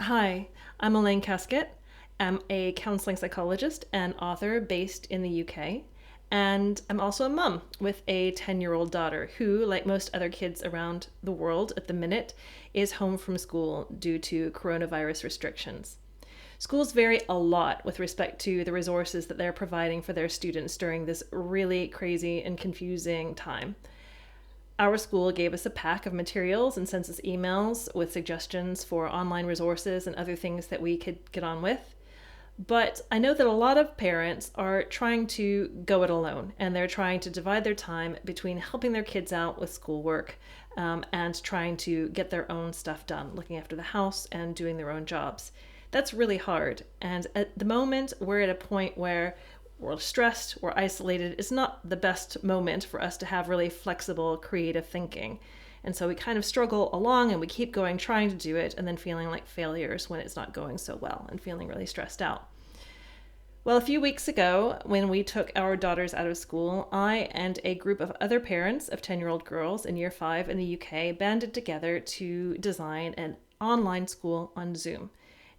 Hi, I'm Elaine Kasket. I'm a counseling psychologist and author based in the UK. And I'm also a mum with a 10-year-old daughter who, like most other kids around the world at the minute, is home from school due to coronavirus restrictions. Schools vary a lot with respect to the resources that they're providing for their students during this really crazy and confusing time. Our school gave us a pack of materials and sent us emails with suggestions for online resources and other things that we could get on with. But I know that a lot of parents are trying to go it alone, and they're trying to divide their time between helping their kids out with schoolwork and trying to get their own stuff done, looking after the house and doing their own jobs. That's really hard. And at the moment, we're at a point where we're stressed, we're isolated. It's not the best moment for us to have really flexible, creative thinking. And so we kind of struggle along and we keep going, trying to do it, and then feeling like failures when it's not going so well and feeling really stressed out. Well, a few weeks ago, when we took our daughters out of school, I and a group of other parents of 10-year-old girls in year 5 in the UK banded together to design an online school on Zoom.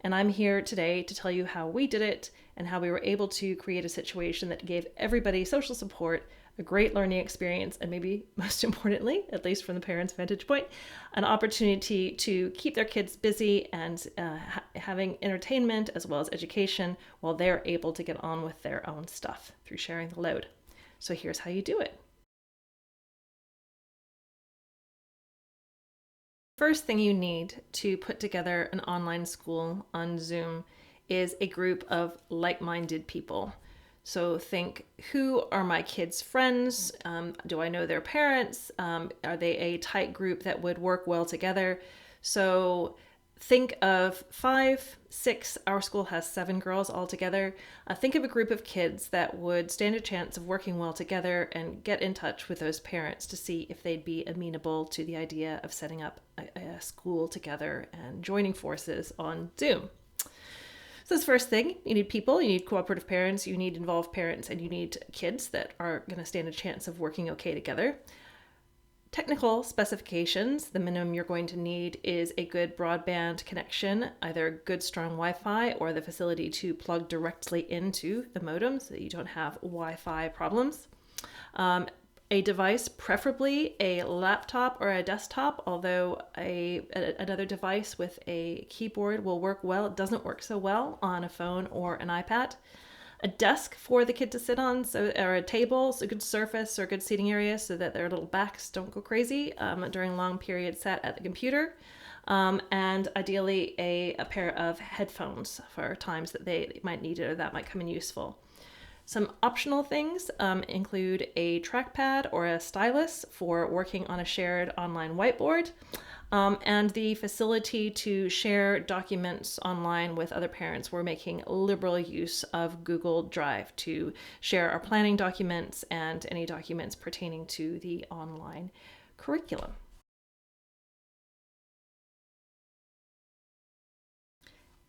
And I'm here today to tell you how we did it and how we were able to create a situation that gave everybody social support, a great learning experience, and maybe most importantly, at least from the parents' vantage point, an opportunity to keep their kids busy and having entertainment as well as education while they're able to get on with their own stuff through sharing the load. So here's how you do it. First thing you need to put together an online school on Zoom is a group of like-minded people. So think, who are my kids' friends? Do I know their parents? Are they a tight group that would work well together? So think of 5, 6, our school has 7 girls altogether. Think of a group of kids that would stand a chance of working well together and get in touch with those parents to see if they'd be amenable to the idea of setting up a school together and joining forces on Zoom. So this first thing, you need people, you need cooperative parents, you need involved parents, and you need kids that are going to stand a chance of working okay together. Technical specifications, the minimum you're going to need is a good broadband connection, either good strong Wi-Fi or the facility to plug directly into the modem so that you don't have Wi-Fi problems. A device, preferably a laptop or a desktop, although another device with a keyboard will work well. It doesn't work so well on a phone or an iPad. A desk for the kid to sit on, or a table, so a good surface or good seating area so that their little backs don't go crazy during long periods sat at the computer. And ideally a pair of headphones for times that they might need it or that might come in useful. Some optional things include a trackpad or a stylus for working on a shared online whiteboard, and the facility to share documents online with other parents. We're making liberal use of Google Drive to share our planning documents and any documents pertaining to the online curriculum.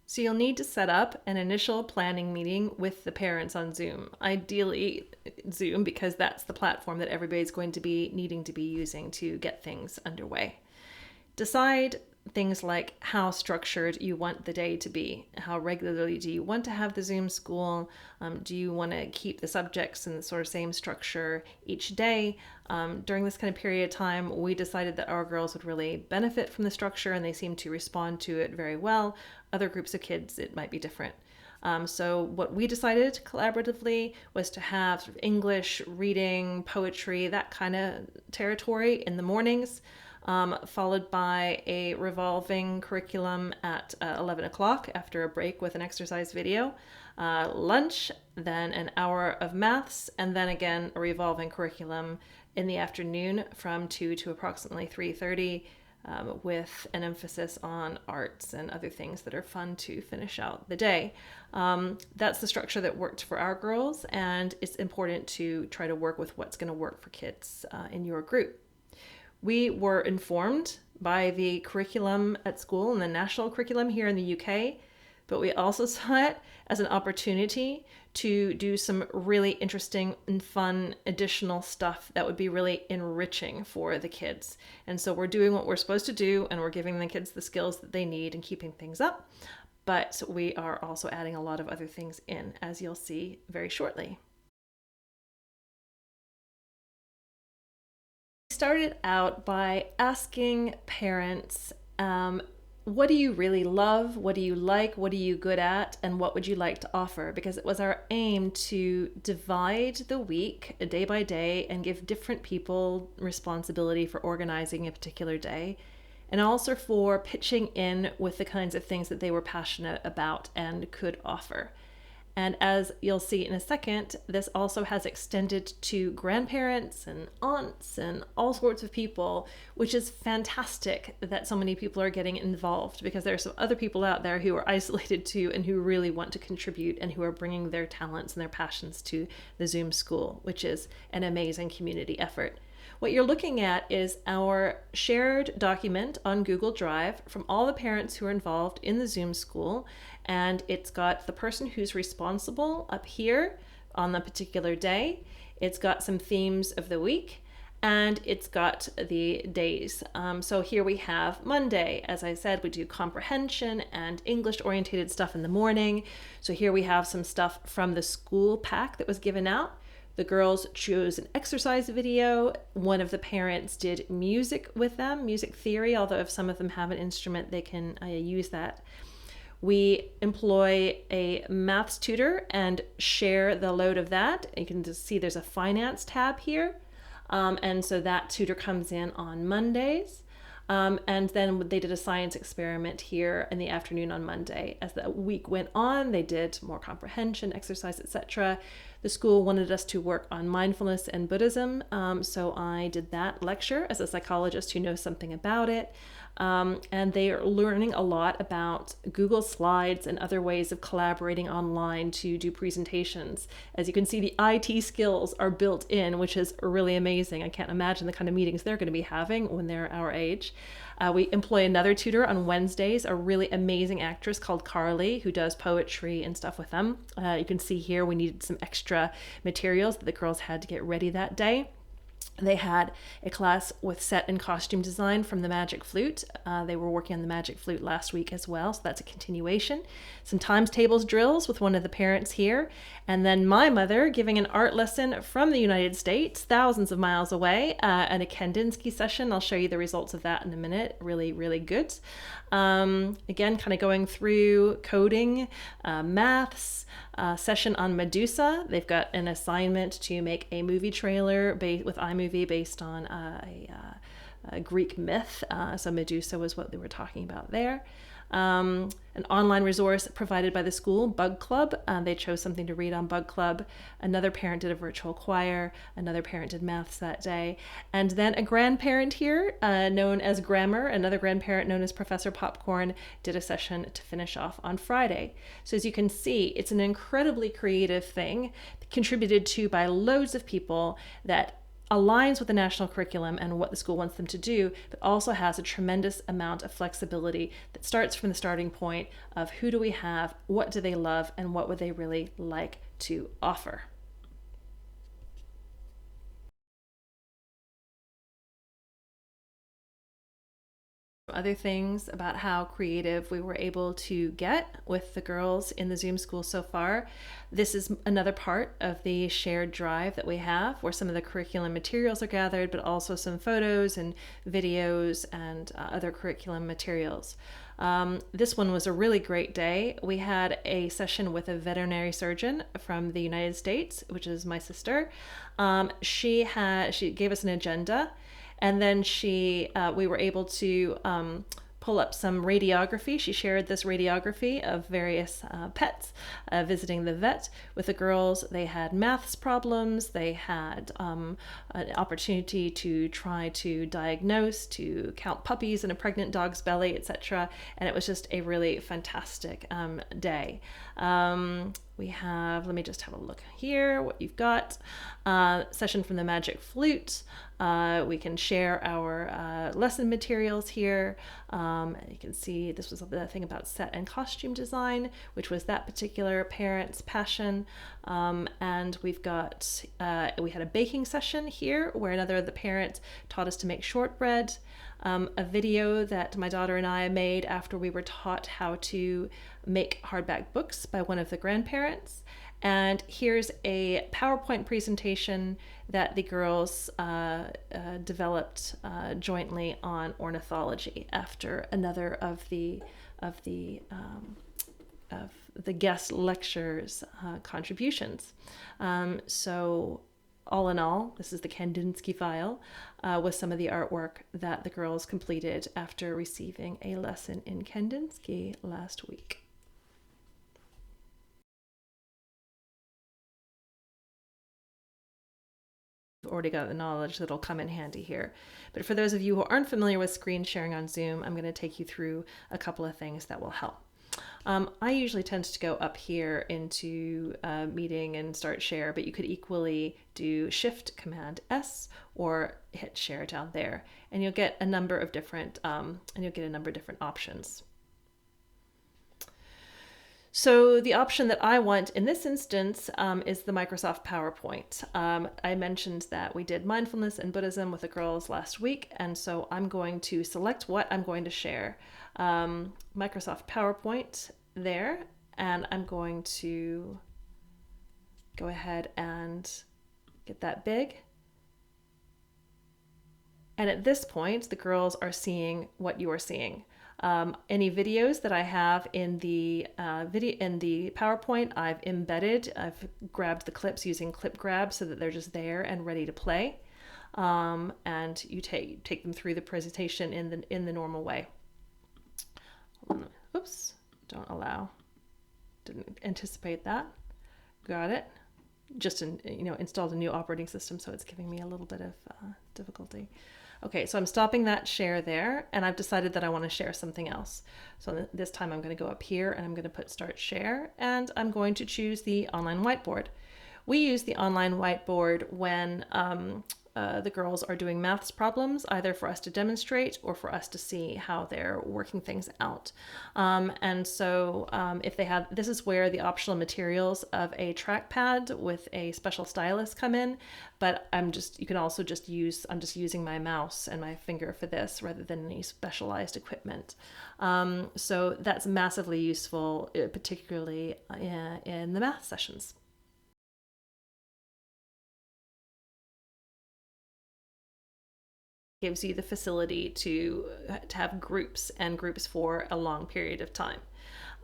So you'll need to set up an initial planning meeting with the parents on Zoom. Ideally Zoom, because that's the platform that everybody's going to be needing to be using to get things underway. Decide things like how structured you want the day to be. How regularly do you want to have the Zoom school? Do you want to keep the subjects in the sort of same structure each day? During this kind of period of time, we decided that our girls would really benefit from the structure and they seem to respond to it very well. Other groups of kids, it might be different. So what we decided collaboratively was to have sort of English, reading, poetry, that kind of territory in the mornings. Followed by a revolving curriculum at 11 o'clock after a break with an exercise video, lunch, then an hour of maths, and then again a revolving curriculum in the afternoon from 2 to approximately 3:30, with an emphasis on arts and other things that are fun to finish out the day. That's the structure that worked for our girls, and it's important to try to work with what's going to work for kids in your group. We were informed by the curriculum at school and the national curriculum here in the UK, but we also saw it as an opportunity to do some really interesting and fun additional stuff that would be really enriching for the kids. And so we're doing what we're supposed to do, and we're giving the kids the skills that they need and keeping things up. But we are also adding a lot of other things in, as you'll see very shortly. We started out by asking parents, what do you really love? What do you like? What are you good at? And what would you like to offer? Because it was our aim to divide the week day by day and give different people responsibility for organizing a particular day, and also for pitching in with the kinds of things that they were passionate about and could offer. And as you'll see in a second, this also has extended to grandparents and aunts and all sorts of people, which is fantastic that so many people are getting involved, because there are some other people out there who are isolated too and who really want to contribute and who are bringing their talents and their passions to the Zoom school, which is an amazing community effort. What you're looking at is our shared document on Google Drive from all the parents who are involved in the Zoom school. And it's got the person who's responsible up here on the particular day. It's got some themes of the week, and it's got the days. So here we have Monday. As I said, we do comprehension and English orientated stuff in the morning. So here we have some stuff from the school pack that was given out. The girls chose an exercise video. One of the parents did music with them, music theory, although if some of them have an instrument, they can use that. We employ a maths tutor and share the load of that. You can just see there's a finance tab here. And so that tutor comes in on Mondays. And then they did a science experiment here in the afternoon on Monday. As the week went on, they did more comprehension, exercise, etc. The school wanted us to work on mindfulness and Buddhism, so I did that lecture as a psychologist who knows something about it. And they are learning a lot about Google Slides and other ways of collaborating online to do presentations. As you can see, the IT skills are built in, which is really amazing. I can't imagine the kind of meetings they're going to be having when they're our age. We employ another tutor on Wednesdays, a really amazing actress called Carly, who does poetry and stuff with them. You can see here we needed some extra materials that the girls had to get ready that day. They had a class with set and costume design from the Magic Flute. They were working on the Magic Flute last week as well, so that's a continuation. Some times tables drills with one of the parents here. And then my mother giving an art lesson from the United States, thousands of miles away, and a Kandinsky session. I'll show you the results of that in a minute. Really, really good. Again, kind of going through coding, maths, session on Medusa. They've got an assignment to make a movie trailer with iMovie based on a Greek myth. So Medusa was what they were talking about there. An online resource provided by the school, Bug Club. They chose something to read on Bug Club. Another parent did a virtual choir. Another parent did maths that day. And then a grandparent here, known as Grammar, another grandparent known as Professor Popcorn, did a session to finish off on Friday. So as you can see, it's an incredibly creative thing, contributed to by loads of people, that aligns with the national curriculum and what the school wants them to do, but also has a tremendous amount of flexibility that starts from the starting point of who do we have, what do they love, and what would they really like to offer. Other things about how creative we were able to get with the girls in the Zoom school so far. This is another part of the shared drive that we have, where some of the curriculum materials are gathered, but also some photos and videos and other curriculum materials. This one was a really great day. We had a session with a veterinary surgeon from the United States, which is my sister. She gave us an agenda. And then we were able to pull up some radiography. She shared this radiography of various pets visiting the vet with the girls. They had maths problems. They had an opportunity to try to diagnose, to count puppies in a pregnant dog's belly, etc. And it was just a really fantastic day. We have, let me just have a look here, what you've got. Session from the Magic Flute. We can share our lesson materials here. You can see this was the thing about set and costume design, which was that particular parent's passion. And we've got, we had a baking session here where another of the parents taught us to make shortbread. A video that my daughter and I made after we were taught how to make hardback books by one of the grandparents. And here's a PowerPoint presentation that the girls developed jointly on ornithology after another of the guest lectures contributions. So all in all, this is the Kandinsky file with some of the artwork that the girls completed after receiving a lesson in Kandinsky last week. Already got the knowledge that'll come in handy here. But for those of you who aren't familiar with screen sharing on Zoom, I'm going to take you through a couple of things that will help. I usually tend to go up here into meeting and start share, but you could equally do Shift Command S or hit share down there, and you'll get a number of different options. So the option that I want in this instance is the Microsoft PowerPoint. I mentioned that we did mindfulness and Buddhism with the girls last week, and so I'm going to select what I'm going to share. Microsoft PowerPoint there, and I'm going to go ahead and get that big. And at this point, the girls are seeing what you are seeing. Any videos that I have in the PowerPoint, I've embedded. I've grabbed the clips using clip grab so that they're just there and ready to play. And you take them through the presentation in the normal way. Oops, don't allow. Didn't anticipate that. Got it. Just installed a new operating system, so it's giving me a little bit of difficulty. Okay, so I'm stopping that share there, and I've decided that I want to share something else. So this time I'm going to go up here and I'm going to put Start Share, and I'm going to choose the online whiteboard. We use the online whiteboard when the girls are doing maths problems, either for us to demonstrate or for us to see how they're working things out. And so if they have, this is where the optional materials of a trackpad with a special stylus come in, but you can also just use, I'm just using my mouse and my finger for this rather than any specialized equipment. So that's massively useful, particularly in the math sessions. Gives you the facility to have groups and groups for a long period of time.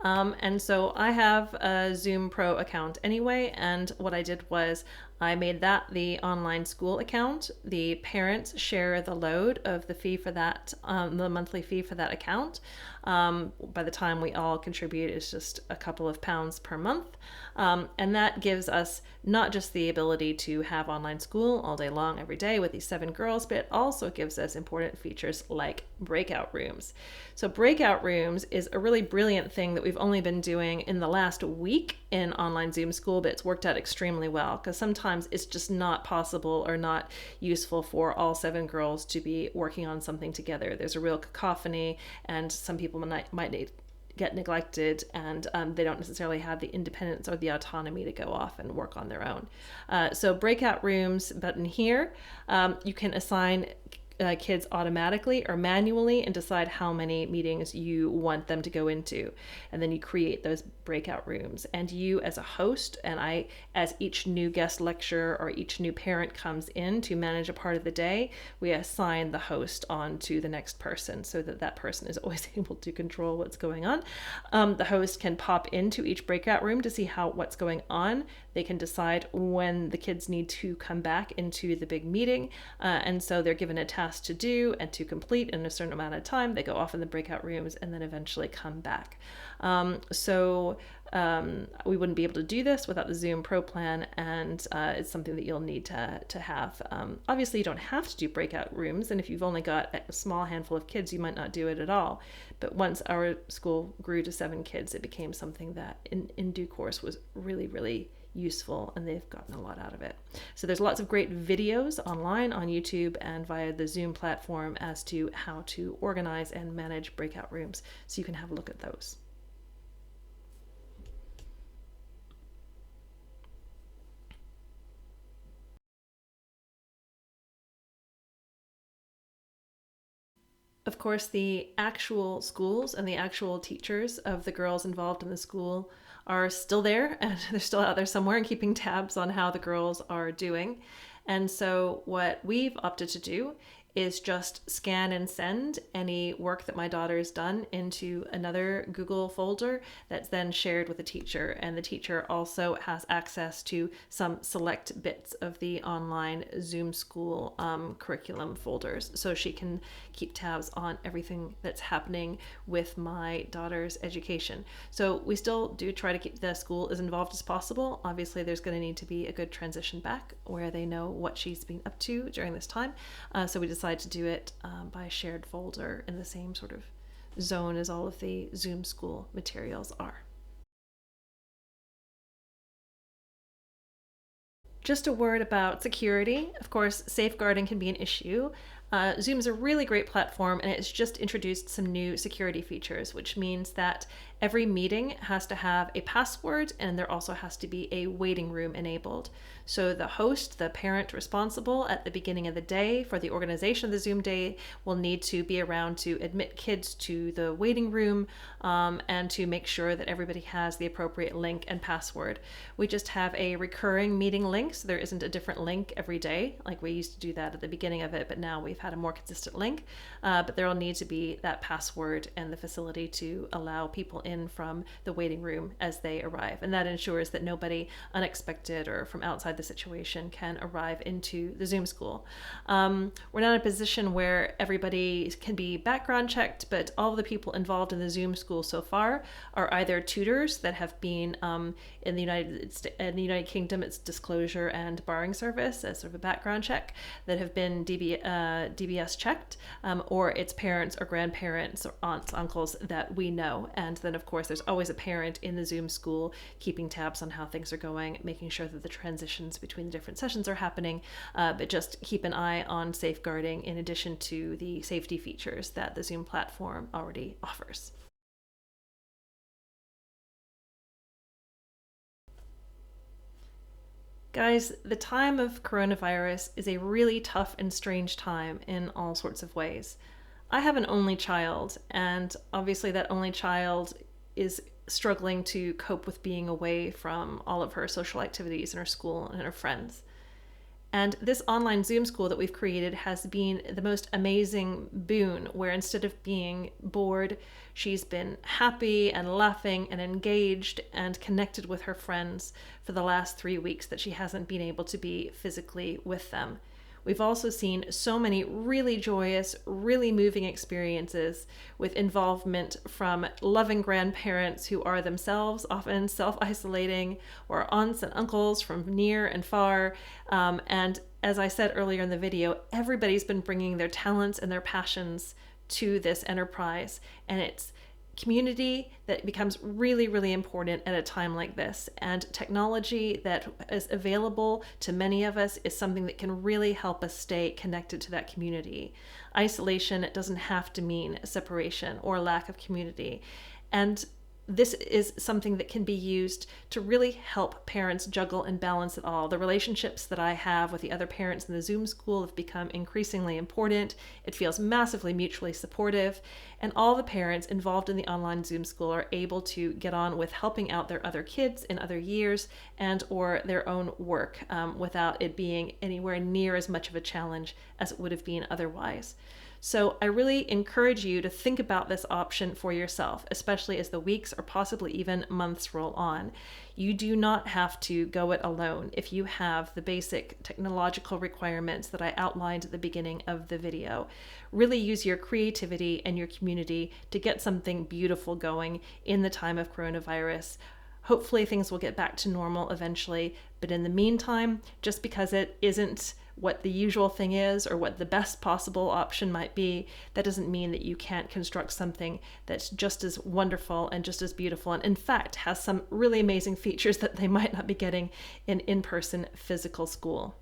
And so I have a Zoom Pro account anyway, and what I did was I made that the online school account. The parents share the load of the fee for that, the monthly fee for that account. By the time we all contribute, it's just a couple of pounds per month. And that gives us not just the ability to have online school all day long, every day with these 7 girls, but it also gives us important features like breakout rooms. So breakout rooms is a really brilliant thing that we've only been doing in the last week in online Zoom school, but it's worked out extremely well because sometimes it's just not possible or not useful for all 7 girls to be working on something together. There's a real cacophony, and some people might get neglected, and they don't necessarily have the independence or the autonomy to go off and work on their own. So breakout rooms button here, you can assign kids automatically or manually and decide how many meetings you want them to go into. And then you create those breakout rooms. And you as a host, and I as each new guest lecturer or each new parent comes in to manage a part of the day, we assign the host on to the next person so that that person is always able to control what's going on. The host can pop into each breakout room to see what's going on. They can decide when the kids need to come back into the big meeting. And so they're given a task to do and to complete in a certain amount of time. They go off in the breakout rooms and then eventually come back. So we wouldn't be able to do this without the Zoom Pro plan, and it's something that you'll need to have. Obviously, you don't have to do breakout rooms, and if you've only got a small handful of kids, you might not do it at all. But once our school grew to 7 kids, it became something that in due course was really, really useful, and they've gotten a lot out of it. So there's lots of great videos online on YouTube and via the Zoom platform as to how to organize and manage breakout rooms, so you can have a look at those. Of course, the actual schools and the actual teachers of the girls involved in the school are still there, and they're still out there somewhere and keeping tabs on how the girls are doing. And so what we've opted to do is just scan and send any work that my daughter's done into another Google folder that's then shared with the teacher. And the teacher also has access to some select bits of the online Zoom school curriculum folders, so she can keep tabs on everything that's happening with my daughter's education. So we still do try to keep the school as involved as possible. Obviously, there's going to need to be a good transition back where they know what she's been up to during this time. So we decided to do it by a shared folder in the same sort of zone as all of the Zoom school materials are. Just a word about security. Of course, safeguarding can be an issue. Zoom is a really great platform, and it's just introduced some new security features, which means that every meeting has to have a password, and there also has to be a waiting room enabled. So the host, the parent responsible at the beginning of the day for the organization of the Zoom day, will need to be around to admit kids to the waiting room and to make sure that everybody has the appropriate link and password. We just have a recurring meeting link, so there isn't a different link every day like we used to do that at the beginning of it, but now we've had a more consistent link. But there will need to be that password and the facility to allow people in from the waiting room as they arrive, and that ensures that nobody unexpected or from outside the situation can arrive into the Zoom school. We're not in a position where everybody can be background checked, but all of the people involved in the Zoom school so far are either tutors that have been in the United Kingdom, it's disclosure and barring service as sort of a background check, that have been DBS checked, or it's parents or grandparents or aunts, uncles that we know. And then of course there's always a parent in the Zoom school keeping tabs on how things are going, making sure that the transitions between the different sessions are happening, but just keep an eye on safeguarding in addition to the safety features that the Zoom platform already offers. Guys, the time of coronavirus is a really tough and strange time in all sorts of ways. I have an only child, and obviously that only child is struggling to cope with being away from all of her social activities in her school and her friends. And this online Zoom school that we've created has been the most amazing boon, where instead of being bored, she's been happy and laughing and engaged and connected with her friends for the last 3 weeks that she hasn't been able to be physically with them. We've also seen so many really joyous, really moving experiences with involvement from loving grandparents who are themselves often self-isolating, or aunts and uncles from near and far. And as I said earlier in the video, everybody's been bringing their talents and their passions to this enterprise, and it's community that becomes really, really important at a time like this. And technology that is available to many of us is something that can really help us stay connected to that community. Isolation doesn't have to mean separation or lack of community. And this is something that can be used to really help parents juggle and balance it all. The relationships that I have with the other parents in the Zoom school have become increasingly important. It feels massively mutually supportive, and all the parents involved in the online Zoom school are able to get on with helping out their other kids in other years and or their own work without it being anywhere near as much of a challenge as it would have been otherwise. So I really encourage you to think about this option for yourself, especially as the weeks or possibly even months roll on. You do not have to go it alone if you have the basic technological requirements that I outlined at the beginning of the video. Really use your creativity and your community to get something beautiful going in the time of coronavirus. Hopefully things will get back to normal eventually, but in the meantime, just because it isn't what the usual thing is or what the best possible option might be, that doesn't mean that you can't construct something that's just as wonderful and just as beautiful, and in fact has some really amazing features that they might not be getting in in-person physical school.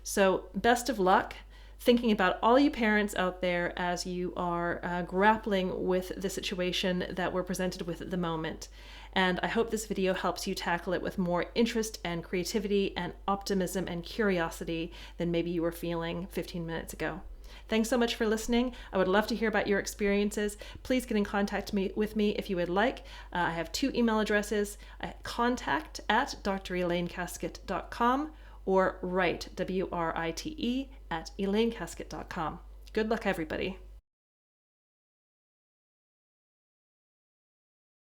So best of luck thinking about all you parents out there as you are grappling with the situation that we're presented with at the moment. And I hope this video helps you tackle it with more interest and creativity and optimism and curiosity than maybe you were feeling 15 minutes ago. Thanks so much for listening. I would love to hear about your experiences. Please get in contact with me if you would like. I have 2 email addresses, contact@drelaineKasket.com or write, WRITE, @elainekasket.com. Good luck, everybody.